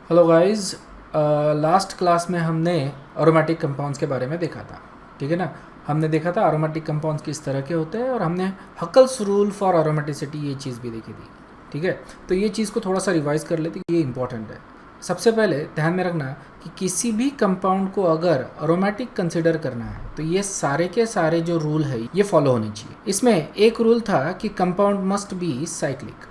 Hello guys, last class में हमने aromatic compounds के बारे में देखा था। ठीक है ना। हमने देखा था एरोमेटिक कंपाउंड्स किस तरह के होते हैं और हमने हकल्स रूल फॉर एरोमेटिसिटी ये चीज़ भी देखी थी। ठीक है, तो ये चीज़ को थोड़ा सा रिवाइज कर लेते, ये इंपॉर्टेंट है। सबसे पहले ध्यान में रखना कि किसी भी कंपाउंड को अगर एरोमेटिक कंसिडर करना है तो ये सारे के सारे जो रूल है ये फॉलो होने चाहिए। इसमें एक रूल था कि कंपाउंड मस्ट बी साइक्लिक।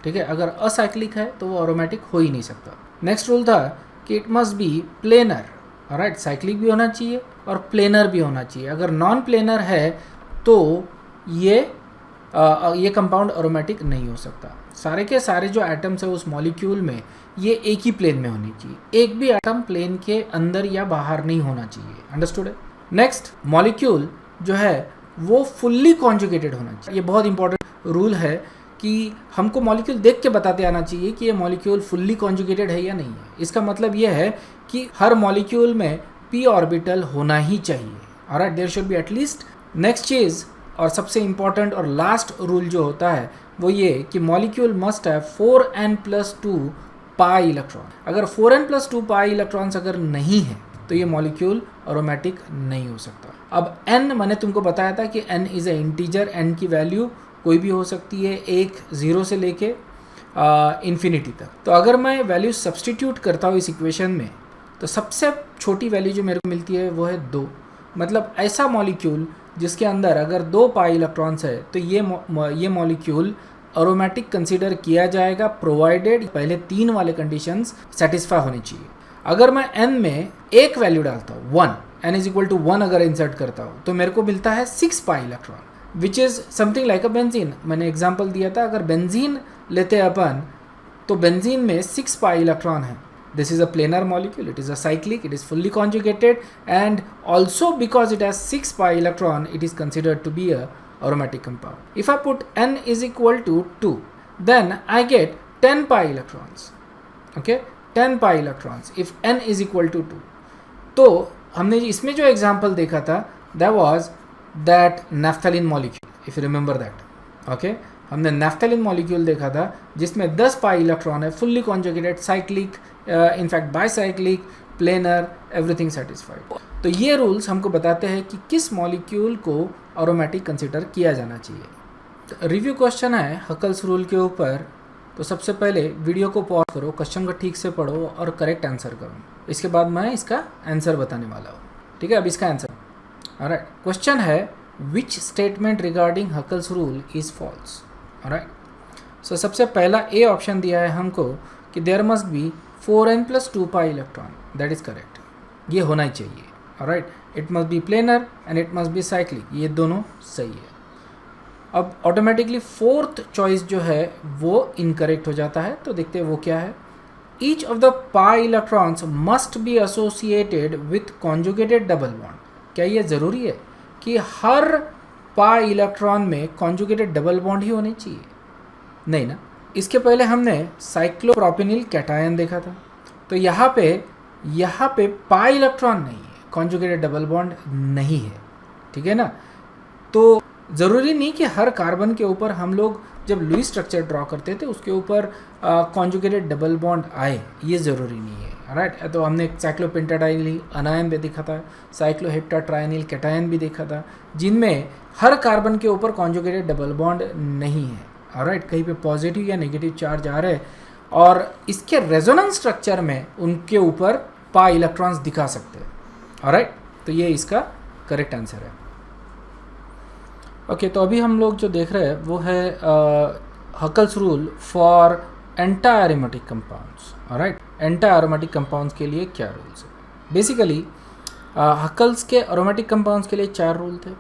ठीक है, अगर असाइक्लिक है तो वो एरोमेटिक हो ही नहीं सकता। नेक्स्ट रूल था कि it must be planar. Right, cyclic भी होना चाहिए और प्लेनर भी होना चाहिए। अगर नॉन प्लेनर है तो ये कंपाउंड एरोमेटिक नहीं हो सकता। सारे के सारे जो एटम्स है उस मॉलिक्यूल में ये एक ही प्लेन में होनी चाहिए, एक भी एटम प्लेन के अंदर या बाहर नहीं होना चाहिए। अंडरस्टूड है। नेक्स्ट, मॉलिक्यूल जो है वो फुल्ली कॉन्जुगेटेड होना चाहिए। ये बहुत इंपॉर्टेंट रूल है कि हमको मॉलिक्यूल देख के बताते आना चाहिए कि ये मॉलिक्यूल फुल्ली कॉन्जुगेटेड है या नहीं है। इसका मतलब ये है कि हर मॉलिक्यूल में p ऑर्बिटल होना ही चाहिए। Alright, there should be at least. Next चीज़ और सबसे इंपॉर्टेंट और लास्ट रूल जो होता है वो ये कि मॉलिक्यूल मस्ट है 4n+2 पाई इलेक्ट्रॉन। अगर 4n+2 पाई इलेक्ट्रॉन्स अगर नहीं है तो ये मॉलिक्यूल एरोमेटिक नहीं हो सकता। अब n मैंने तुमको बताया था कि n is a integer, n की वैल्यू कोई भी हो सकती है, 1 0 से लेके इन्फिनिटी तक। तो अगर मैं वैल्यू सब्सटीट्यूट करता हूँ इस इक्वेशन में तो सबसे छोटी वैल्यू जो मेरे को मिलती है वो है 2। मतलब ऐसा मॉलिक्यूल जिसके अंदर अगर 2 पाई इलेक्ट्रॉन्स है तो ये मॉलिक्यूल एरोमेटिक कंसीडर किया जाएगा, प्रोवाइडेड पहले 3 वाले कंडीशंस सेटिस्फाई होनी चाहिए। अगर मैं n में एक वैल्यू डालता हूँ 1, n इज इक्वल टू 1 अगर इंसर्ट करता हूँ तो मेरे को मिलता है 6 pi electron, which is something like a benzene. मैंने एग्जाम्पल दिया था, अगर बेंजीन लेते अपन तो बेंजीन में 6 पाई इलेक्ट्रॉन है। This is a planar molecule, it is a cyclic, it is fully conjugated and also because it has 6 pi electron it is considered to be a aromatic compound. If I put n is equal to 2 then I get 10 pi electrons. Okay, 10 pi electrons if n is equal to 2. तो हमने इसमें जो example देखा था that was that naphthalene molecule, if you remember that. Okay, हमने naphthalene molecule देखा था जिसमें 10 पाई इलेक्ट्रॉन है, fully conjugated, cyclic, in fact bicyclic, planar, everything satisfied. तो ये रूल्स हमको बताते हैं कि किस मॉलिक्यूल को एरोमेटिक कंसिडर किया जाना चाहिए। रिव्यू क्वेश्चन है हकल्स रूल के ऊपर। तो सबसे पहले वीडियो को पॉज करो, क्वेश्चन को ठीक से पढ़ो और करेक्ट आंसर करो। इसके बाद मैं इसका आंसर बताने वाला हूँ। ठीक है, अब इसका आंसर। ऑलराइट, क्वेश्चन है which statement regarding Huckel's rule is false. Alright, so सबसे पहला ए ऑप्शन दिया है हमको कि there must be 4n+2 pi electron. That is correct, ये होना ही चाहिए। Alright, it must be planar and it must be cyclic, ये दोनों सही है। अब ऑटोमेटिकली फोर्थ चॉइस जो है वो इनकरेक्ट हो जाता है। तो देखते हैं वो क्या है। Each of the pi electrons must be associated with conjugated double bond. क्या ये ज़रूरी है कि हर पाई इलेक्ट्रॉन में कॉन्जुगेटेड डबल बॉन्ड ही होने चाहिए? नहीं ना। इसके पहले हमने साइक्लोप्रोपेनिल कैटायन देखा था, तो यहाँ पे पाई इलेक्ट्रॉन नहीं है, कॉन्जुगेटेड डबल बॉन्ड नहीं है। ठीक है ना। तो ज़रूरी नहीं कि हर कार्बन के ऊपर हम लोग जब लुईस स्ट्रक्चर ड्रॉ करते थे उसके ऊपर कॉन्जुगेटेड डबल बॉन्ड आए, ये ज़रूरी नहीं है। राइट, तो हमने साइक्लोपेंटाडाइनिल अनायन भी देखा था, साइक्लोहेप्टाट्राइनिल कैटायन भी देखा था, जिनमें हर कार्बन के ऊपर कॉन्जुगेटेड डबल बॉन्ड नहीं है। राइट, कहीं पे पॉजिटिव या नेगेटिव चार्ज आ रहे हैं और इसके रेजोनेंस स्ट्रक्चर में उनके ऊपर पाई इलेक्ट्रॉन्स दिखा सकते हैं। ऑलराइट, तो ये इसका करेक्ट आंसर है। ओके, तो अभी हम लोग जो देख रहे हैं वो है Huckel's rule for anti aromatic compounds. Alright, anti aromatic compounds के लिए क्या रूल्स है। बेसिकली हकल्स के एरोमेटिक कंपाउंड्स के लिए 4 रूल थे।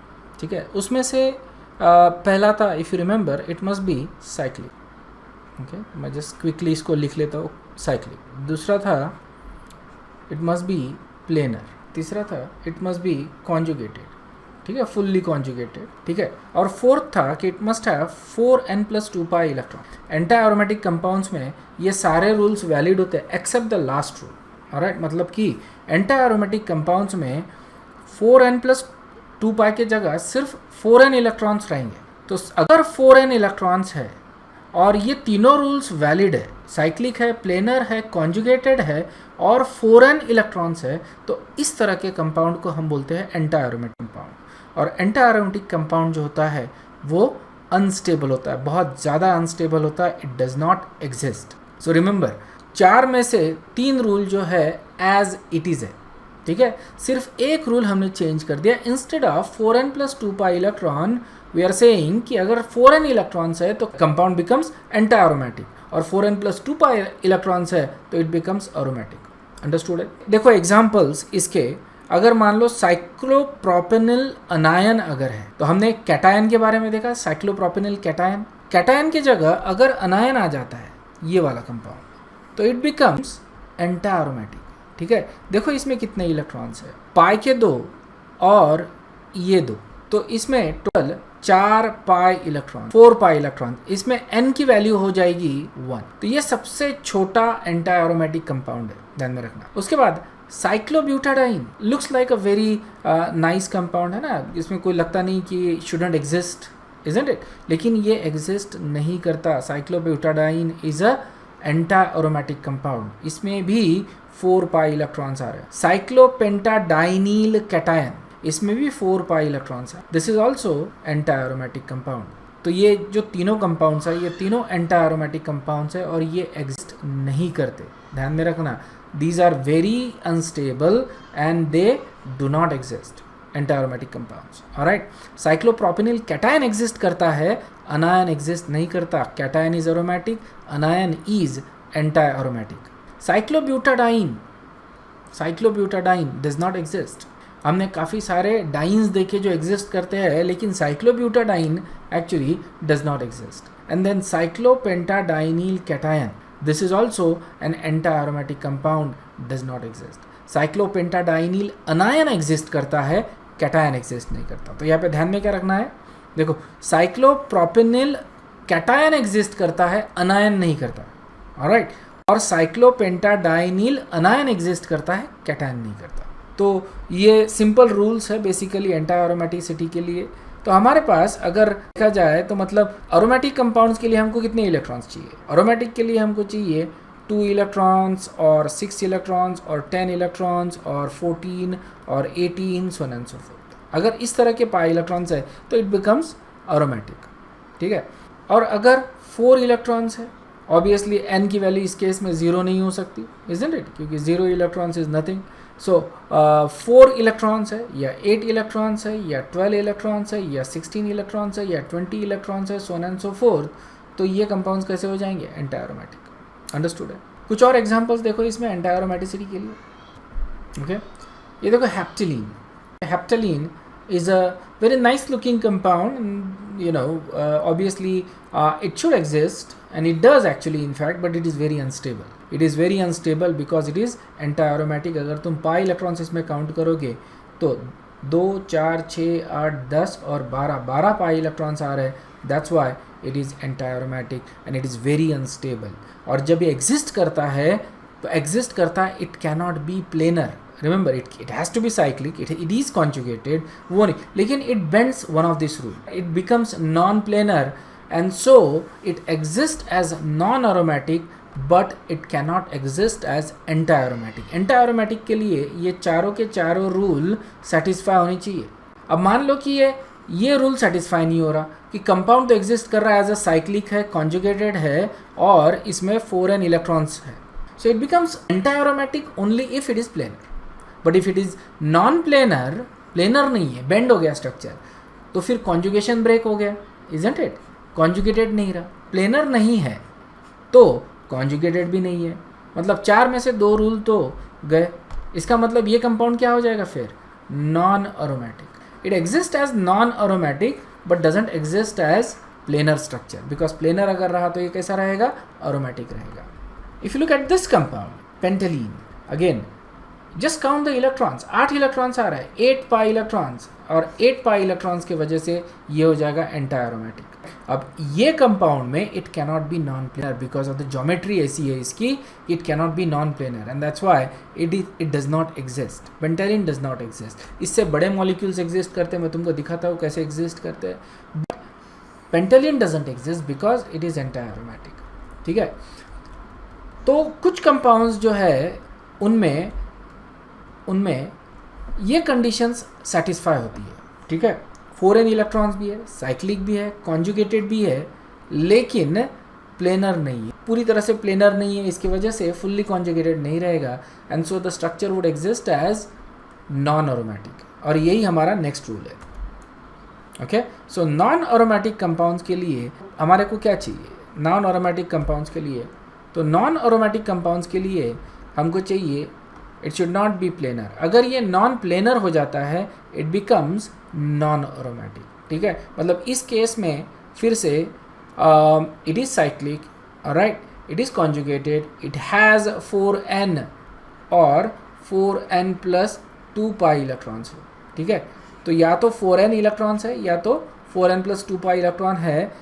ठीक है, उसमें से पहला था, if you remember, it must be cyclic. Okay, मैं जस्ट क्विकली इसको लिख लेता हूँ, साइक्लिक। दूसरा था इट मस्ट बी प्लेनर। तीसरा था इट मस्ट बी कॉन्जुगेटेड। ठीक है, फुल्ली कॉन्जुगेटेड। ठीक है, और फोर्थ था कि it must have 4n+2 pi electron. Anti aromatic compounds में ये सारे रूल्स वैलिड होते हैं except the last rule. Alright, मतलब कि एंटी एरोमेटिक कंपाउंड्स में 4n+2 पाई की जगह सिर्फ 4n इलेक्ट्रॉन्स रहेंगे। तो अगर 4n इलेक्ट्रॉन्स है और ये तीनों रूल्स वैलिड है साइक्लिक है, प्लेनर है, कॉन्जुगेटेड है और फॉरेन इलेक्ट्रॉन्स है, तो इस तरह के कंपाउंड को हम बोलते हैं एंटी एरोमेटिक कंपाउंड। और एंटी एरोमेटिक कंपाउंड जो होता है वो अनस्टेबल होता है, बहुत ज़्यादा अनस्टेबल होता है, it does not exist. So remember, 4 में से 3 रूल जो है एज इट इज़ है, ठीक है। सिर्फ एक रूल हमने चेंज कर दिया, instead of 4n + 2 pi electron we are saying कि अगर 4n इलेक्ट्रॉन्स है तो कंपाउंड बिकम्स एंटी एरोमेटिक, और 4n + 2 पाई इलेक्ट्रॉन्स है तो इट बिकम्स एरोमेटिक। अंडरस्टूड है? देखो एग्जांपल्स इसके, अगर मान लो साइक्लोप्रोपेनिल अनायन अगर है, तो हमने कैटायन के बारे में देखा, साइक्लोप्रोपेनिल कैटायन। कैटायन की जगह अगर अनायन आ जाता है, ये वाला कंपाउंड, तो इट बिकम्स एंटी एरोमेटिक, ठीक है। देखो इसमें कितने इलेक्ट्रॉन्स है, पाई के 2 और ये 2, तो इसमें total 4 pi electron, 4 pi electron, इसमें n की वैल्यू हो जाएगी 1। तो ये सबसे छोटा एंटी एरोमेटिक कंपाउंड है, ध्यान में रखना। उसके बाद cyclobutadiene looks like a very nice compound, है ना, इसमें कोई लगता नहीं कि शुडंट एग्जिस्ट, इजंट इट, लेकिन ये एग्जिस्ट नहीं करता। Cyclobutadiene is a anti aromatic compound, इसमें भी 4 पाई इलेक्ट्रॉन्स आ रहे हैं। साइक्लोपेंटाडाइनिल कैटायन, इसमें भी 4 पाई इलेक्ट्रॉन्स है, this is also anti aromatic compound. तो ये जो तीनों कंपाउंड्स है, ये तीनों एंटी एरोमेटिक कंपाउंड्स है और ये एग्जिस्ट नहीं करते, ध्यान में रखना। These are very unstable and they do not exist, anti aromatic compounds. Alright, cyclopropenyl cation exist करता है, अनायन एग्जिस्ट नहीं करता। Cation is aromatic, anion is anti aromatic. Cyclobutadiene does not exist. हमने काफ़ी सारे डाइन्स देखे जो एग्जिस्ट करते हैं, लेकिन cyclobutadiene actually does not exist. And then cyclopentadienyl cation, this is also an anti aromatic compound, does not exist. Cyclopentadienyl anion exist करता है, कैटायन एग्जिस्ट नहीं करता। तो यहाँ पे ध्यान में क्या रखना है, देखो साइक्लोप्रोपेनिल कैटायन एग्जिस्ट करता है, अनायन नहीं करता, ऑलराइट, और साइक्लोपेंटाडाइनिल अनायन एग्जिस्ट करता है, कैटायन नहीं करता। तो ये सिंपल रूल्स है बेसिकली एंटी एरोमेटिसिटी के लिए। तो हमारे पास अगर देखा जाए तो मतलब एरोमेटिक कंपाउंड्स के लिए हमको कितने इलेक्ट्रॉन्स चाहिए, एरोमेटिक के लिए हमको चाहिए 2 इलेक्ट्रॉन्स और 6 इलेक्ट्रॉन्स और 10 इलेक्ट्रॉन्स और 14 और 18 सो एंड सो फोर्थ। अगर इस तरह के पाई इलेक्ट्रॉन्स है तो इट बिकम्स एरोमेटिक, ठीक है। और अगर 4 इलेक्ट्रॉन्स है, ऑब्वियसली n की वैल्यू इस केस में 0 नहीं हो सकती, इजंट इट, क्योंकि 0 electrons is nothing. So 4 electrons है या 8 इलेक्ट्रॉन्स है या 12 इलेक्ट्रॉन्स है या 16 इलेक्ट्रॉन्स है या 20 इलेक्ट्रॉन्स है, सो एंड सो फोर्थ, तो ये कंपाउंड्स कैसे हो जाएंगे, एंटी एरोमेटिक। अंडरस्टूड है? कुछ और एग्जांपल्स देखो इसमें एंटी एरोमेटिसिटी के लिए, ओके। ये देखो हेप्टलीन। हेप्टलीन is a very nice looking compound, you know, obviously it should exist and it does actually in fact, but it is very unstable. It is very unstable because it is anti-aromatic. अगर तुम pi electrons इसमें count करोगे तो 2, 4, 6, 8, 10 और 12 pi electrons आ रहे हैं, that's why it is anti-aromatic and it is very unstable. और जब ये एग्जिस्ट करता है तो एग्जिस्ट करता है, it cannot be planar. Remember, it has to be cyclic, it is conjugated, वो नहीं, लेकिन it bends one of this rule, it becomes non-planar and so it exists as non-aromatic but it cannot exist as anti-aromatic. Anti-aromatic के लिए ये चारों के चारों rule satisfy होनी चाहिए। अब मान लो कि ये रूल सेटिस्फाई नहीं हो रहा कि कंपाउंड तो एग्जिस्ट कर रहा है, एज अ साइक्लिक है, कॉन्जुगेटेड है और इसमें 4n इलेक्ट्रॉन्स है, so it becomes anti-aromatic only if it is planar. But if it is non planar, planar नहीं है, बेंड हो गया स्ट्रक्चर, तो फिर कॉन्जुगेशन ब्रेक हो गया, इजंट इट, कॉन्जुगेटेड नहीं रहा, प्लेनर नहीं है तो कॉन्जुगेटेड भी नहीं है, मतलब 4 में से 2 रूल तो गए। इसका मतलब ये कंपाउंड क्या हो जाएगा फिर, non aromatic. It exist as non aromatic but doesn't exist as planar structure, because planar अगर रहा तो ये कैसा रहेगा, एरोमेटिक रहेगा। If you look at this compound pentalene, again just count the electrons, 8 electrons आ रहा है, 8 पाई इलेक्ट्रॉन्स, और 8 पाई इलेक्ट्रॉन्स की वजह से ये हो जाएगा एंटी एरोमेटिक। अब ये कंपाउंड में it cannot be non planar because of the geometry ऐसी है इसकी, it cannot be non planar and that's why it does not exist. Pentalene does not exist. इससे बड़े मॉलिक्यूल्स एग्जिस्ट करते हैं, मैं तुमको दिखाता हूँ कैसे एग्जिस्ट करते हैं, but pentalene doesn't exist because it is anti aromatic, ठीक है। तो कुछ कंपाउंड्स जो है उनमें उनमें ये कंडीशंस सेटिस्फाई होती है, ठीक है। 4n इलेक्ट्रॉन्स भी है, साइक्लिक भी है, कॉन्जुगेटेड भी है, लेकिन प्लेनर नहीं है, पूरी तरह से प्लेनर नहीं है, इसकी वजह से फुल्ली कॉन्जुगेटेड नहीं रहेगा, and so the structure would exist as non aromatic, और यही हमारा नेक्स्ट रूल है। Okay, so non aromatic compounds के लिए हमारे को क्या चाहिए? नॉन एरोमेटिक कंपाउंड्स के लिए, तो नॉन एरोमेटिक कंपाउंड्स के लिए हमको चाहिए it should not be planar. अगर ये नॉन प्लेनर हो जाता है इट बिकम्स नॉन एरोमेटिक, ठीक है। मतलब इस केस में फिर से it is cyclic, right, it is conjugated, it has 4n और 4n प्लस 2 पाई इलेक्ट्रॉन्स, ठीक है। तो या तो 4n इलेक्ट्रॉन्स है या तो 4n प्लस 2 पाई इलेक्ट्रॉन है,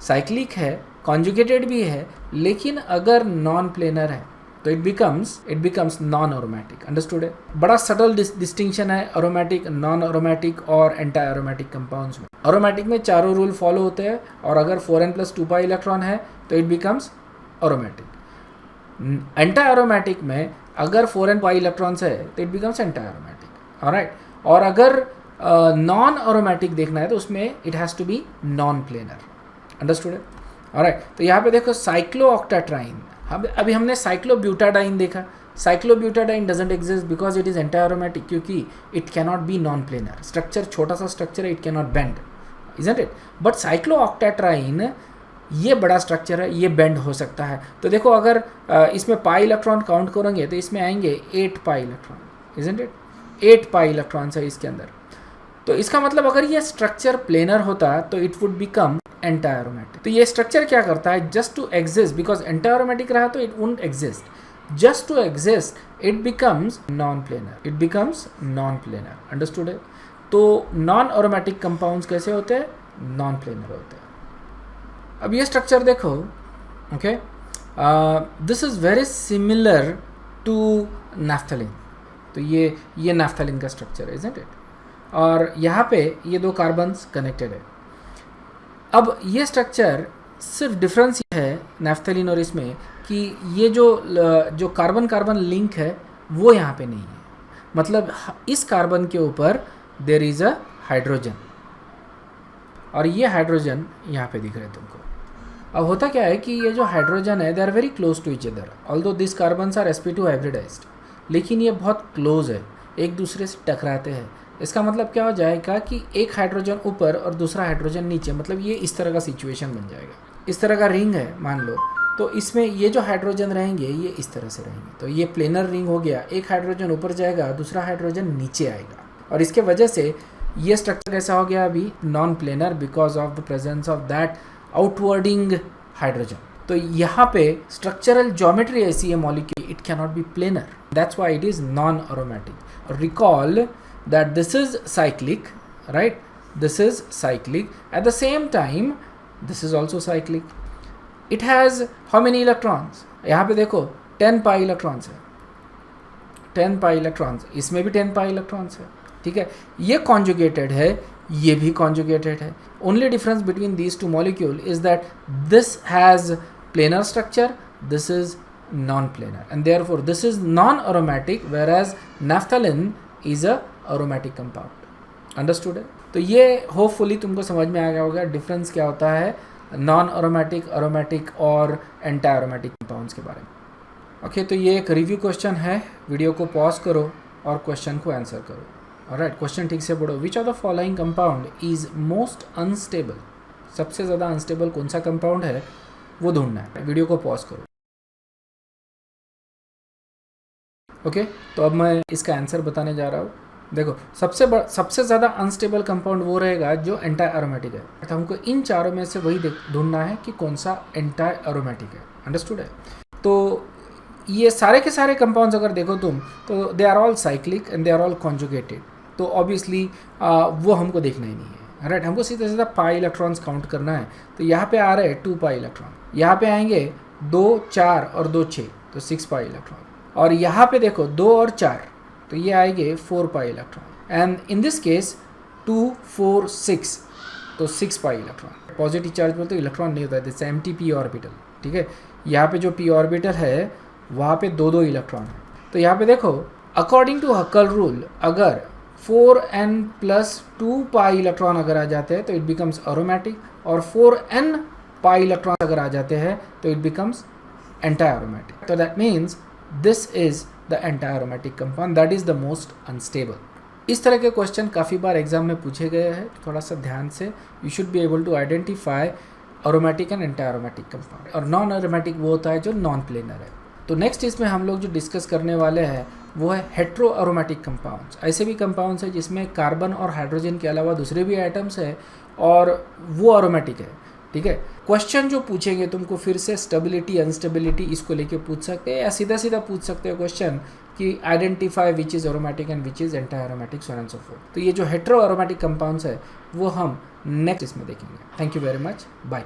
साइक्लिक है, कॉन्जुगेटेड भी है, लेकिन अगर नॉन प्लेनर है तो it becomes non aromatic. Understood है? बड़ा सटल डिस्टिंक्शन है एरोमेटिक, नॉन एरोमेटिक और एंटी एरोमेटिक कंपाउंड्स में। एरोमेटिक में चारों रूल फॉलो होते हैं, और अगर 4n प्लस 2 पाई इलेक्ट्रॉन है तो it becomes aromatic. Anti aromatic में अगर 4n पाई इलेक्ट्रॉन्स है तो it becomes anti aromatic, alright. और अगर नॉन एरोमेटिक देखना है तो उसमें it has to be non planar. Understood है? ऑलराइट, तो यहाँ पे देखो साइक्लोऑक्टेट्राइन, अभी हमने साइक्लोब्यूटाडाइन देखा। Cyclobutadiene doesn't exist because it is anti aromatic, क्योंकि it cannot be non planar. Structure छोटा सा स्ट्रक्चर है, it cannot bend, isn't it? But साइक्लोऑक्टेट्राइन ये बड़ा स्ट्रक्चर है, ये बेंड हो सकता है। तो देखो अगर इसमें पाई इलेक्ट्रॉन काउंट करेंगे तो इसमें आएंगे 8 pi electron, isn't it? 8 pi electrons है इसके अंदर। तो इसका मतलब अगर ये स्ट्रक्चर प्लेनर होता तो it would become anti aromatic. तो ये स्ट्रक्चर क्या करता है? Just to exist, because anti aromatic रहा तो it wouldn't exist, just to exist it becomes non planar, it becomes non planar. Understood है? तो नॉन एरोमेटिक कंपाउंड्स कैसे होते हैं? नॉन प्लेनर होते हैं। अब ये स्ट्रक्चर देखो, okay, this is very similar to naphthalene. तो ये नैफ्थलीन का स्ट्रक्चर है, इजंट इट? और यहाँ पे ये 2 कार्बन्स कनेक्टेड है। अब ये स्ट्रक्चर सिर्फ डिफरेंस ये है नैफ्थलीन और इसमें कि ये जो कार्बन कार्बन लिंक है वो यहाँ पे नहीं है। मतलब इस कार्बन के ऊपर देयर इज़ अ हाइड्रोजन, और ये हाइड्रोजन यहाँ पे दिख रहे हैं तुमको। अब होता क्या है कि ये जो हाइड्रोजन है they are very close to each other, although this carbons are sp2 hybridized, लेकिन ये बहुत क्लोज है, एक दूसरे से टकराते हैं। इसका मतलब क्या हो जाएगा कि एक हाइड्रोजन ऊपर और दूसरा हाइड्रोजन नीचे, मतलब ये इस तरह का सिचुएशन बन जाएगा। इस तरह का रिंग है मान लो, तो इसमें ये जो हाइड्रोजन रहेंगे ये इस तरह से रहेंगे, तो ये प्लेनर रिंग हो गया। एक हाइड्रोजन ऊपर जाएगा, दूसरा हाइड्रोजन नीचे आएगा, और इसके वजह से ये स्ट्रक्चर कैसा हो गया अभी? Non planar, because of the presence of that outwarding hydrogen. तो यहाँ पे स्ट्रक्चरल ज्योमेट्री ऐसी है molecule, it cannot be planar, that's why it is non aromatic. Recall that this is cyclic, right? This is cyclic. At the same time, this is also cyclic. It has how many electrons? यहाँ पे देखो 10 पाई electrons है, 10 pi electrons, इसमें भी 10 पाई electrons है, ठीक है। ये कॉन्जुगेटेड है, ये भी कॉन्जुगेटेड है। Only difference between these two molecule is that this has planar structure, this is non planar, and therefore this is non aromatic, whereas naphthalene is a aromatic compound. Understood है? तो ये hopefully तुमको समझ में आ गया होगा difference क्या होता है नॉन एरोमेटिक, एरोमेटिक और एंटी एरोमेटिक कंपाउंड्स के बारे में। ओके, तो ये एक रिव्यू क्वेश्चन है, वीडियो को पॉज करो और क्वेश्चन को आंसर करो। ऑलराइट, क्वेश्चन ठीक से पढ़ो। Which of the following compound is most unstable? सबसे ज़्यादा अनस्टेबल कौन सा कंपाउंड है वो ढूंढना है। वीडियो को पॉज करो। ओके, तो अब मैं इसका आंसर बताने जा रहा हूँ। देखो, सबसे ज़्यादा अनस्टेबल कंपाउंड वो रहेगा जो एंटी एरोमेटिक है। तो हमको इन चारों में से वही ढूंढना है कि कौन सा एंटी एरोमेटिक है। अंडरस्टूड है? तो ये सारे के सारे कंपाउंड्स अगर देखो तुम, तो they are all cyclic and they are all conjugated. तो ऑब्वियसली वो हमको देखना ही नहीं है, राइट। हमको सीधा पाई इलेक्ट्रॉन्स काउंट करना है। तो यहाँ पे आ रहे हैं 2 पाई इलेक्ट्रॉन, यहाँ पे आएंगे 2, 4 और 2, 6, तो 6 पाई इलेक्ट्रॉन। और यहाँ पे देखो 2 और 4, तो ये आएंगे 4 pi electron. And in this case 2, 4, 6, तो 6 पाई इलेक्ट्रॉन। पॉजिटिव चार्ज बोलते इलेक्ट्रॉन नहीं होता है, जैसे एम्प्टी p ऑर्बिटल, ठीक है। यहाँ पे जो p ऑर्बिटल है वहाँ पे 2 इलेक्ट्रॉन है। तो यहाँ पे देखो अकॉर्डिंग टू हक्कल रूल अगर 4n + 2 पाई इलेक्ट्रॉन अगर आ जाते हैं तो इट बिकम्स एरोमेटिक, और 4n पाई इलेक्ट्रॉन अगर आ जाते हैं तो इट बिकम्स एंटी एरोमेटिक। तो that means this is the anti aromatic compound that is the most unstable. इस तरह के क्वेश्चन काफ़ी बार एग्जाम में पूछे गए हैं, थोड़ा सा ध्यान से you should be able to identify aromatic and anti aromatic compound. और नॉन एरोमेटिक वो होता है जो नॉन प्लेनर है। तो नेक्स्ट इसमें हम लोग जो डिस्कस करने वाले हैं वो है हेट्रो एरोमेटिक कंपाउंड्स। ऐसे भी कंपाउंड्स हैं जिसमें कार्बन और हाइड्रोजन के अलावा दूसरे भी आइटम्स है और वो एरोमेटिक है, ठीक है। क्वेश्चन जो पूछेंगे तुमको फिर से स्टेबिलिटी अनस्टेबिलिटी इसको लेके पूछ सकते हैं, या सीधा सीधा पूछ सकते हो क्वेश्चन कि identify which is aromatic and which is anti aromatic, so and so fourth. तो ये जो हेट्रो एरोमेटिक कंपाउंड्स है वो हम नेक्स्ट इसमें देखेंगे। Thank you very much, bye.